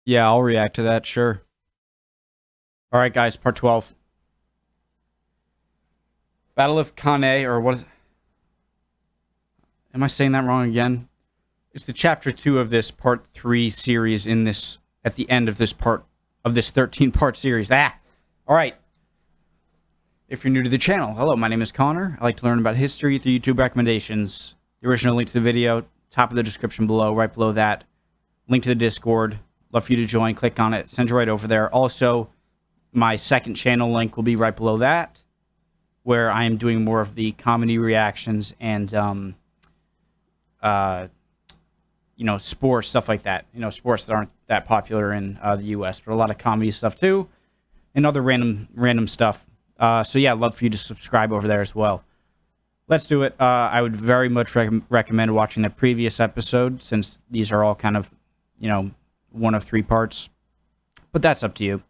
Yeah, I'll react to that, sure. All right, guys, part 12. Battle of Cannae, or what is... Am I saying that wrong again? It's the chapter 2 of this part 3 series at the end of this part, of this 13-part series. All right. If you're new to the channel, hello, my name is Connor. I like to learn about history through YouTube recommendations. The original link to the video, top of the description below, right below that. Link to the Discord. Love for you to join. Click on it. Send you right over there. Also, my second channel link will be right below that, where I am doing more of the comedy reactions and, sports, stuff like that. Sports that aren't that popular in the U.S., but a lot of comedy stuff too, and other random stuff. So yeah, I'd love for you to subscribe over there as well. Let's do it. I would very much recommend watching the previous episode, since these are all kind of, one of 3 parts. But that's up to you.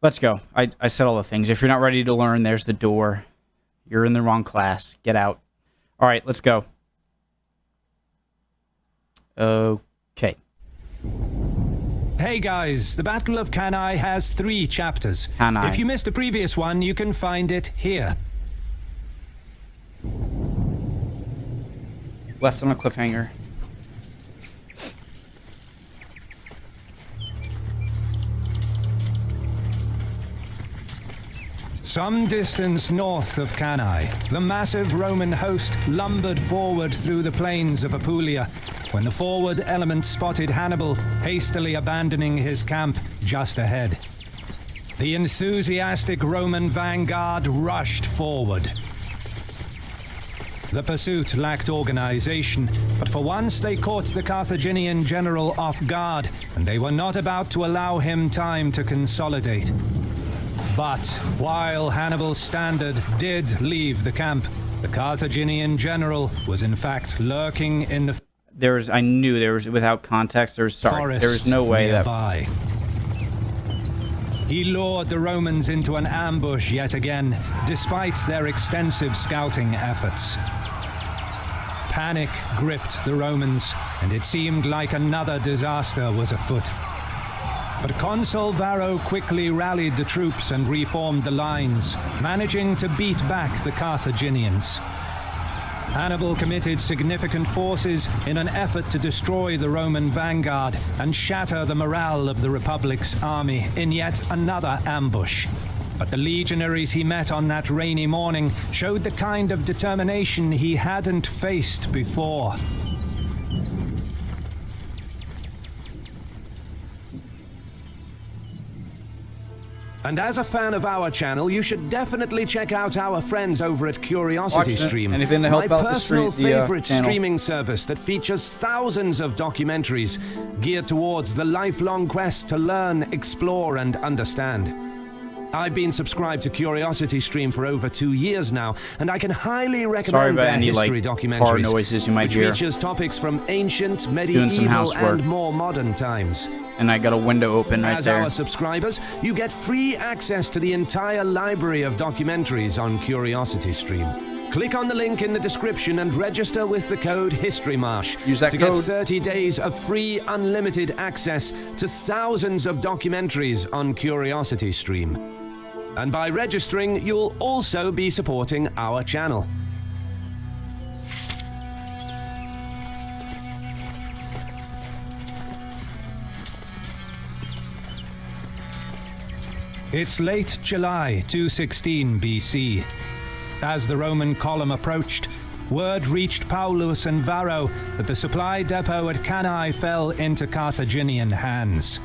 Let's go. I said all the things. If you're not ready to learn, there's the door. You're in the wrong class. Get out. All right, let's go. Okay. Hey guys, the Battle of Cannae has 3 chapters. Cannae. If you missed the previous one, you can find it here. Left on a cliffhanger. Some distance north of Cannae, the massive Roman host lumbered forward through the plains of Apulia when the forward element spotted Hannibal hastily abandoning his camp just ahead. The enthusiastic Roman vanguard rushed forward. The pursuit lacked organization, but for once they caught the Carthaginian general off guard, and they were not about to allow him time to consolidate. But while Hannibal's standard did leave the camp, the Carthaginian general was in fact lurking in the I knew there was, without context, there was no way nearby. He lured the Romans into an ambush yet again, despite their extensive scouting efforts. Panic gripped the Romans, and it seemed like another disaster was afoot. But Consul Varro quickly rallied the troops and reformed the lines, managing to beat back the Carthaginians. Hannibal committed significant forces in an effort to destroy the Roman vanguard and shatter the morale of the Republic's army in yet another ambush. But the legionaries he met on that rainy morning showed the kind of determination he hadn't faced before. And as a fan of our channel, you should definitely check out our friends over at Curiosity Stream, anything to help my out personal favorite channel. streaming service that features thousands of documentaries geared towards the lifelong quest to learn, explore, and understand. I've been subscribed to Curiosity Stream for over 2 years now, and I can highly recommend their history documentaries, car noises you might which hear. features topics from ancient, medieval, and more modern times. And I got a window open right there. As our subscribers, you get free access to the entire library of documentaries on Curiosity Stream. Click on the link in the description and register with the code HistoryMarsh to get 30 days of free unlimited access to thousands of documentaries on Curiosity Stream. And by registering, you'll also be supporting our channel. It's late July 216 BC. As the Roman column approached, word reached Paulus and Varro that the supply depot at Cannae fell into Carthaginian hands.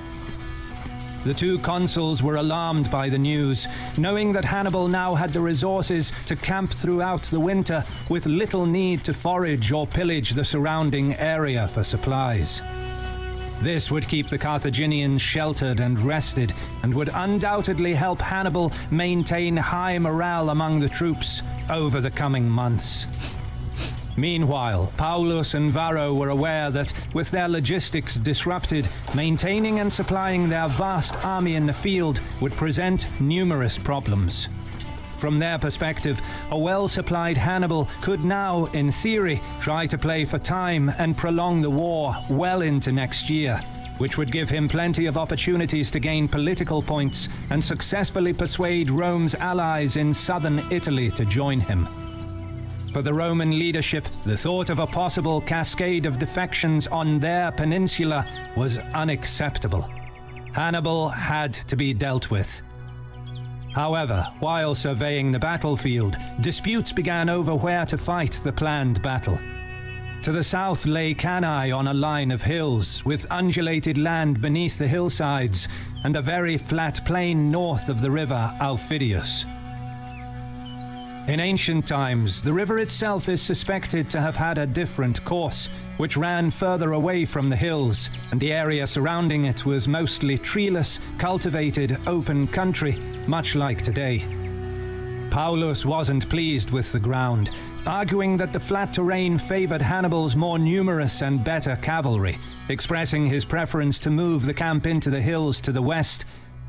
The 2 consuls were alarmed by the news, knowing that Hannibal now had the resources to camp throughout the winter with little need to forage or pillage the surrounding area for supplies. This would keep the Carthaginians sheltered and rested, and would undoubtedly help Hannibal maintain high morale among the troops over the coming months. Meanwhile, Paulus and Varro were aware that, with their logistics disrupted, maintaining and supplying their vast army in the field would present numerous problems. From their perspective, a well-supplied Hannibal could now, in theory, try to play for time and prolong the war well into next year. which would give him plenty of opportunities to gain political points and successfully persuade Rome's allies in southern Italy to join him. For the Roman leadership, the thought of a possible cascade of defections on their peninsula was unacceptable. Hannibal had to be dealt with. However, while surveying the battlefield, disputes began over where to fight the planned battle. To the south lay Cannae on a line of hills, with undulated land beneath the hillsides and a very flat plain north of the river Aufidius. In ancient times, the river itself is suspected to have had a different course, which ran further away from the hills, and the area surrounding it was mostly treeless, cultivated, open country, much like today. Paulus wasn't pleased with the ground, arguing that the flat terrain favored Hannibal's more numerous and better cavalry, expressing his preference to move the camp into the hills to the west,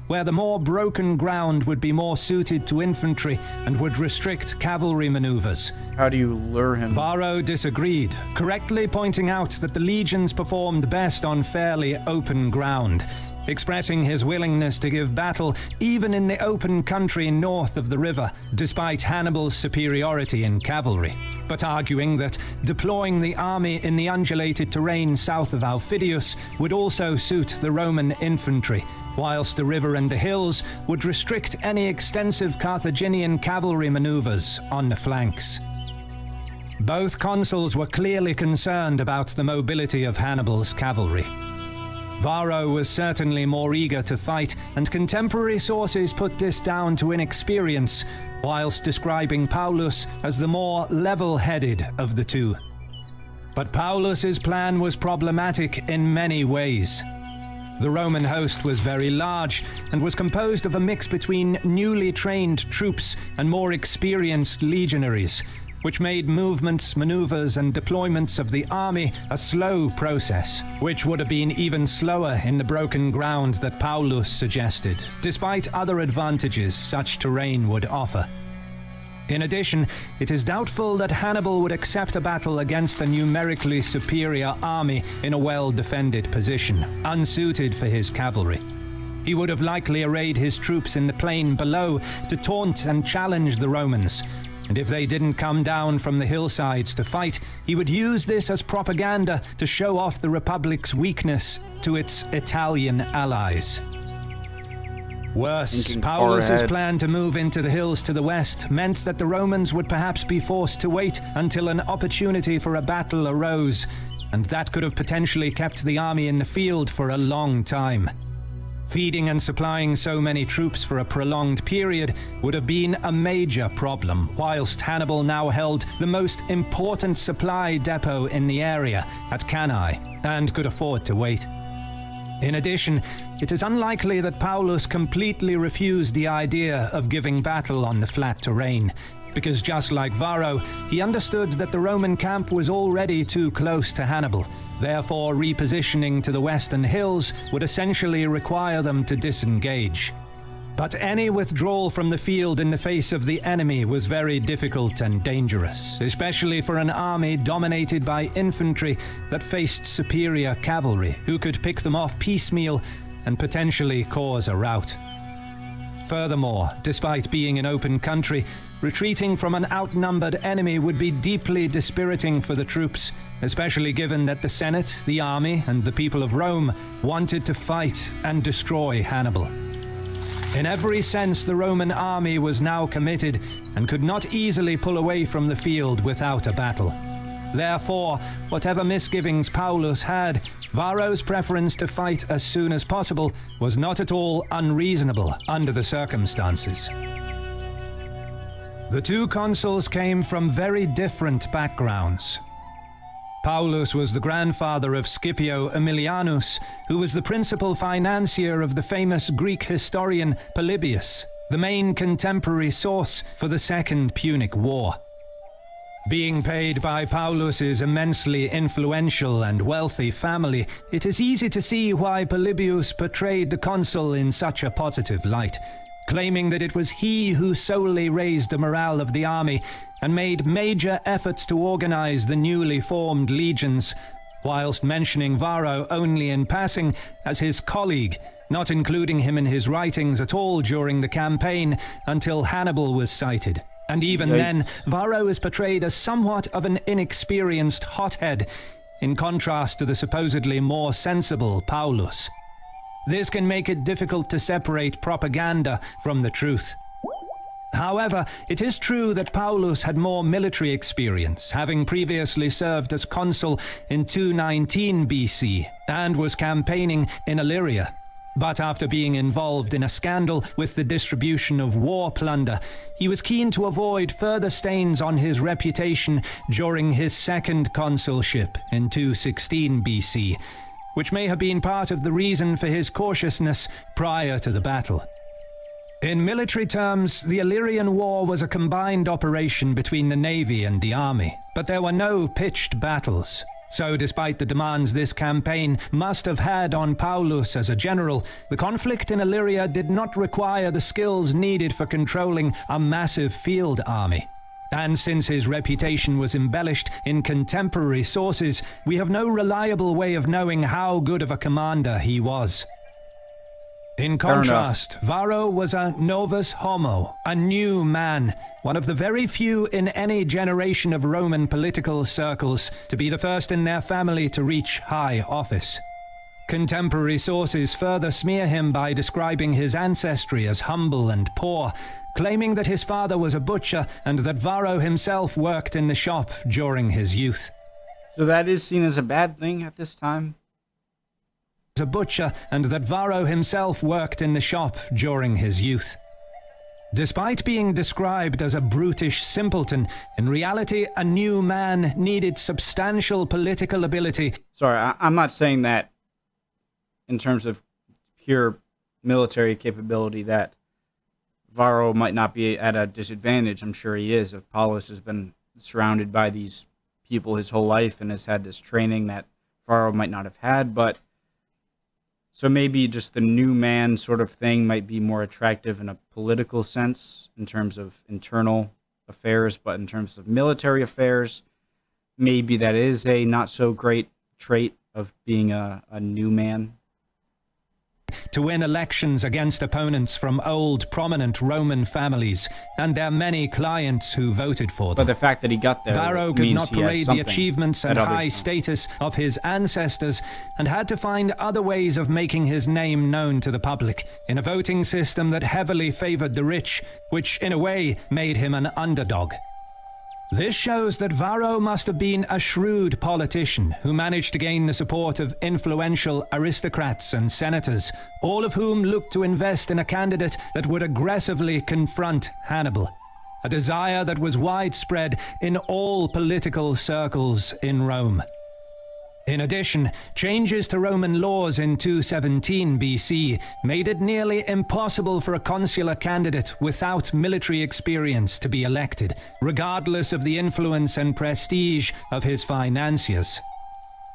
where the more broken ground would be more suited to infantry and would restrict cavalry maneuvers. How do you lure him? Varro disagreed, correctly pointing out that the legions performed best on fairly open ground, expressing his willingness to give battle even in the open country north of the river, despite Hannibal's superiority in cavalry, but arguing that deploying the army in the undulated terrain south of Aufidius would also suit the Roman infantry, whilst the river and the hills would restrict any extensive Carthaginian cavalry maneuvers on the flanks. Both consuls were clearly concerned about the mobility of Hannibal's cavalry. Varro was certainly more eager to fight, and contemporary sources put this down to inexperience, whilst describing Paulus as the more level-headed of the two. But Paulus's plan was problematic in many ways. The Roman host was very large and was composed of a mix between newly trained troops and more experienced legionaries, which made movements, maneuvers, and deployments of the army a slow process, which would have been even slower in the broken ground that Paulus suggested, despite other advantages such terrain would offer. In addition, it is doubtful that Hannibal would accept a battle against a numerically superior army in a well-defended position, unsuited for his cavalry. He would have likely arrayed his troops in the plain below to taunt and challenge the Romans, and if they didn't come down from the hillsides to fight, he would use this as propaganda to show off the Republic's weakness to its Italian allies. Worse, Paulus's plan to move into the hills to the west meant that the Romans would perhaps be forced to wait until an opportunity for a battle arose, and that could have potentially kept the army in the field for a long time. Feeding and supplying so many troops for a prolonged period would have been a major problem, whilst Hannibal now held the most important supply depot in the area at Cannae, and could afford to wait. In addition, it is unlikely that Paulus completely refused the idea of giving battle on the flat terrain, because just like Varro, he understood that the Roman camp was already too close to Hannibal. Therefore, repositioning to the western hills would essentially require them to disengage. But any withdrawal from the field in the face of the enemy was very difficult and dangerous, especially for an army dominated by infantry that faced superior cavalry, who could pick them off piecemeal and potentially cause a rout. Furthermore, despite being an open country, retreating from an outnumbered enemy would be deeply dispiriting for the troops, especially given that the Senate, the army, and the people of Rome wanted to fight and destroy Hannibal. In every sense, the Roman army was now committed and could not easily pull away from the field without a battle. Therefore, whatever misgivings Paulus had, Varro's preference to fight as soon as possible was not at all unreasonable under the circumstances. The two consuls came from very different backgrounds. Paulus was the grandfather of Scipio Aemilianus, who was the principal financier of the famous Greek historian Polybius, the main contemporary source for the Second Punic War. Being paid by Paulus's immensely influential and wealthy family, it is easy to see why Polybius portrayed the consul in such a positive light, claiming that it was he who solely raised the morale of the army and made major efforts to organize the newly formed legions, whilst mentioning Varro only in passing as his colleague, not including him in his writings at all during the campaign until Hannibal was cited. And even then, Varro is portrayed as somewhat of an inexperienced hothead, in contrast to the supposedly more sensible Paulus. This can make it difficult to separate propaganda from the truth. However, it is true that Paulus had more military experience, having previously served as consul in 219 BC and was campaigning in Illyria. But after being involved in a scandal with the distribution of war plunder, he was keen to avoid further stains on his reputation during his second consulship in 216 BC, which may have been part of the reason for his cautiousness prior to the battle. In military terms, the Illyrian War was a combined operation between the navy and the army, but there were no pitched battles. So despite the demands this campaign must have had on Paulus as a general, the conflict in Illyria did not require the skills needed for controlling a massive field army. And since his reputation was embellished in contemporary sources, we have no reliable way of knowing how good of a commander he was. In contrast, Varro was a novus homo, a new man, one of the very few in any generation of Roman political circles to be the first in their family to reach high office. Contemporary sources further smear him by describing his ancestry as humble and poor, claiming that his father was a butcher and that Varro himself worked in the shop during his youth. So that is seen as a bad thing at this time? A butcher, and that Varro himself worked in the shop during his youth. Despite being described as a brutish simpleton, in reality a new man needed substantial political ability. Sorry, I'm not saying that in terms of pure military capability that Varro might not be at a disadvantage. I'm sure he is. If Paulus has been surrounded by these people his whole life and has had this training that Varro might not have had, but so maybe just the new man sort of thing might be more attractive in a political sense in terms of internal affairs, but in terms of military affairs, maybe that is a not so great trait of being a new man. To win elections against opponents from old prominent Roman families and their many clients who voted for them. But the fact that he got there Varro could means not he has parade the something achievements and that others high don't. status of his ancestors and had to find other ways of making his name known to the public in a voting system that heavily favored the rich, which in a way made him an underdog. This shows that Varro must have been a shrewd politician who managed to gain the support of influential aristocrats and senators, all of whom looked to invest in a candidate that would aggressively confront Hannibal, a desire that was widespread in all political circles in Rome. In addition, changes to Roman laws in 217 BC made it nearly impossible for a consular candidate without military experience to be elected, regardless of the influence and prestige of his financiers.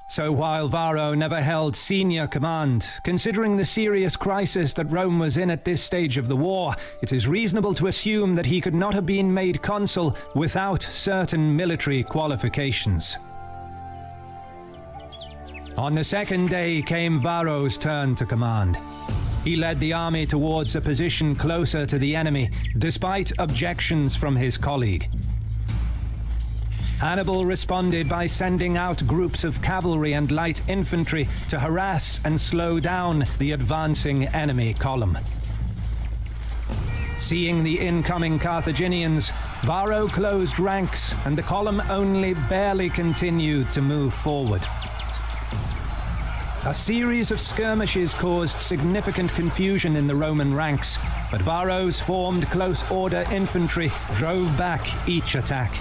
So while Varro never held senior command, considering the serious crisis that Rome was in at this stage of the war, it is reasonable to assume that he could not have been made consul without certain military qualifications. On the second day came Varro's turn to command. He led the army towards a position closer to the enemy, despite objections from his colleague. Hannibal responded by sending out groups of cavalry and light infantry to harass and slow down the advancing enemy column. Seeing the incoming Carthaginians, Varro closed ranks and the column only barely continued to move forward. A series of skirmishes caused significant confusion in the Roman ranks, but Varro's formed close-order infantry drove back each attack.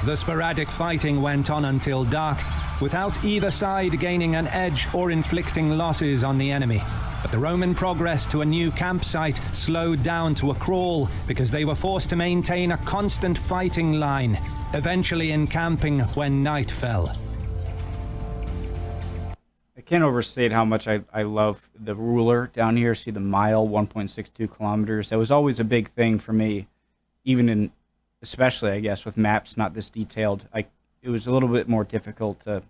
The sporadic fighting went on until dark, without either side gaining an edge or inflicting losses on the enemy. But the Roman progress to a new campsite slowed down to a crawl because they were forced to maintain a constant fighting line, eventually encamping when night fell. I can't overstate how much I love the ruler down here. See the mile, 1.62 kilometers. That was always a big thing for me, even in, especially I guess with maps not this detailed. It was a little bit more difficult to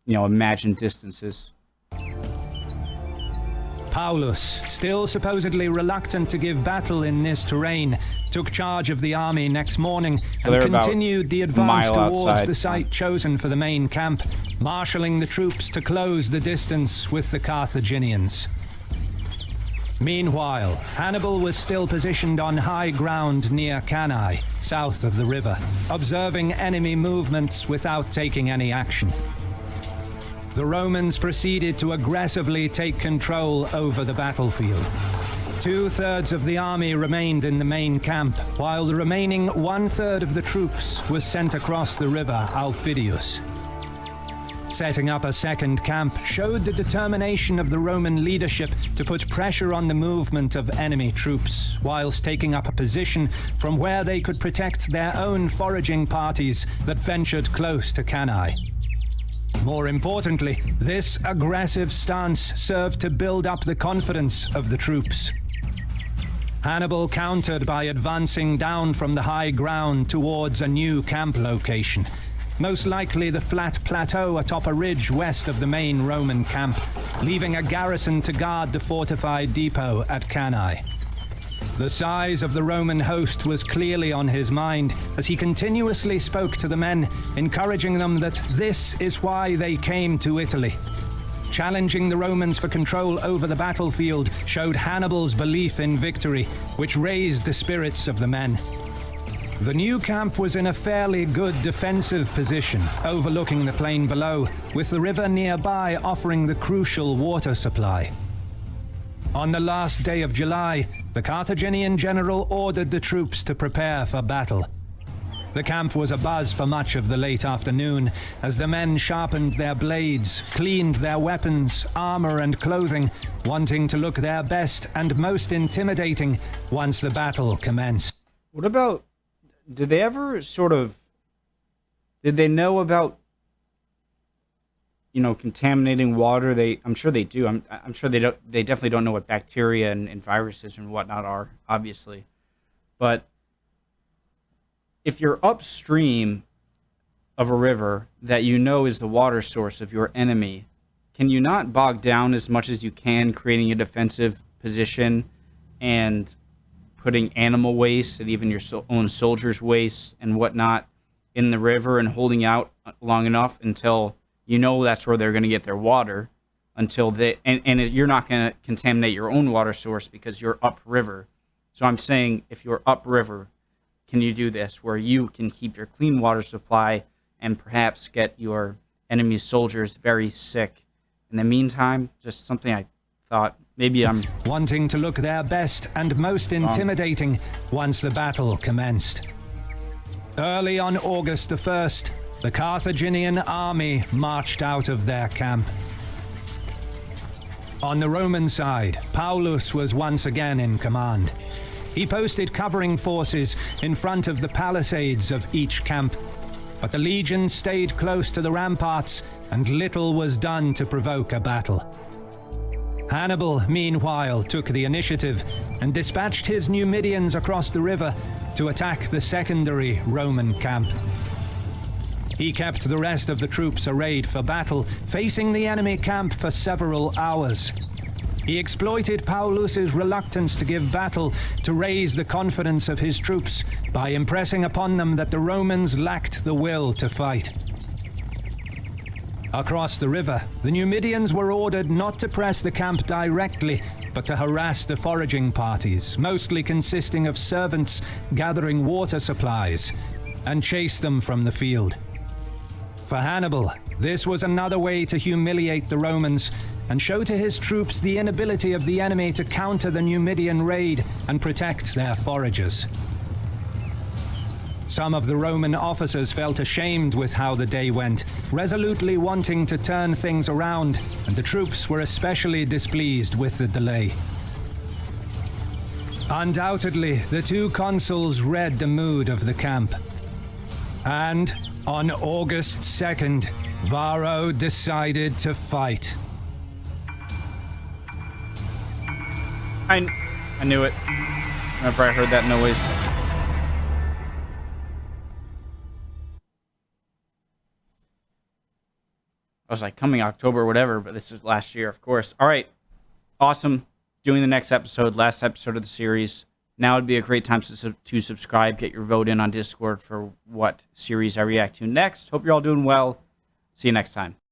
imagined distances. Paulus, still supposedly reluctant to give battle in this terrain, took charge of the army next morning and continued the advance towards the site chosen for the main camp, marshalling the troops to close the distance with the Carthaginians. Meanwhile, Hannibal was still positioned on high ground near Cannae, south of the river, observing enemy movements without taking any action. The Romans proceeded to aggressively take control over the battlefield. 2/3 of the army remained in the main camp, while the remaining 1/3 of the troops was sent across the river Aufidius. Setting up a second camp showed the determination of the Roman leadership to put pressure on the movement of enemy troops, whilst taking up a position from where they could protect their own foraging parties that ventured close to Cannae. More importantly, this aggressive stance served to build up the confidence of the troops. Hannibal countered by advancing down from the high ground towards a new camp location, most likely the flat plateau atop a ridge west of the main Roman camp, leaving a garrison to guard the fortified depot at Cannae. The size of the Roman host was clearly on his mind as he continuously spoke to the men, encouraging them that this is why they came to Italy. Challenging the Romans for control over the battlefield showed Hannibal's belief in victory, which raised the spirits of the men. The new camp was in a fairly good defensive position, overlooking the plain below, with the river nearby offering the crucial water supply. On the last day of July, the Carthaginian general ordered the troops to prepare for battle. The camp was abuzz for much of the late afternoon, as the men sharpened their blades, cleaned their weapons, armor and clothing, wanting to look their best and most intimidating once the battle commenced. What about, did they know about, contaminating water? I'm sure they do. I'm sure they don't. They definitely don't know what bacteria and viruses and whatnot are, obviously. But if you're upstream of a river that is the water source of your enemy, can you not bog down as much as you can, creating a defensive position and putting animal waste and even your own soldiers' waste and whatnot in the river and holding out long enough until that's where they're going to get their water, until you're not going to contaminate your own water source because you're upriver. So I'm saying, if you're upriver, can you do this where you can keep your clean water supply and perhaps get your enemy soldiers very sick in the meantime? Just something I thought maybe I'm wanting to look their best and most intimidating once the battle commenced. Early on August the 1st, the Carthaginian army marched out of their camp. On the Roman side, Paulus was once again in command. He posted covering forces in front of the palisades of each camp, but the legions stayed close to the ramparts and little was done to provoke a battle. Hannibal, meanwhile, took the initiative and dispatched his Numidians across the river to attack the secondary Roman camp. He kept the rest of the troops arrayed for battle, facing the enemy camp for several hours. He exploited Paulus's reluctance to give battle to raise the confidence of his troops by impressing upon them that the Romans lacked the will to fight. Across the river, the Numidians were ordered not to press the camp directly, but to harass the foraging parties, mostly consisting of servants gathering water supplies, and chase them from the field. For Hannibal, this was another way to humiliate the Romans and show to his troops the inability of the enemy to counter the Numidian raid and protect their foragers. Some of the Roman officers felt ashamed with how the day went, resolutely wanting to turn things around, and the troops were especially displeased with the delay. Undoubtedly, the two consuls read the mood of the camp. And on August 2nd, Varro decided to fight. I knew it whenever I heard that noise. was like coming October or whatever, but this is last year, of course. All right. Awesome. Doing the next episode, last episode of the series. Now would be a great time to subscribe, get your vote in on Discord for what series I react to next. Hope you're all doing well. See you next time.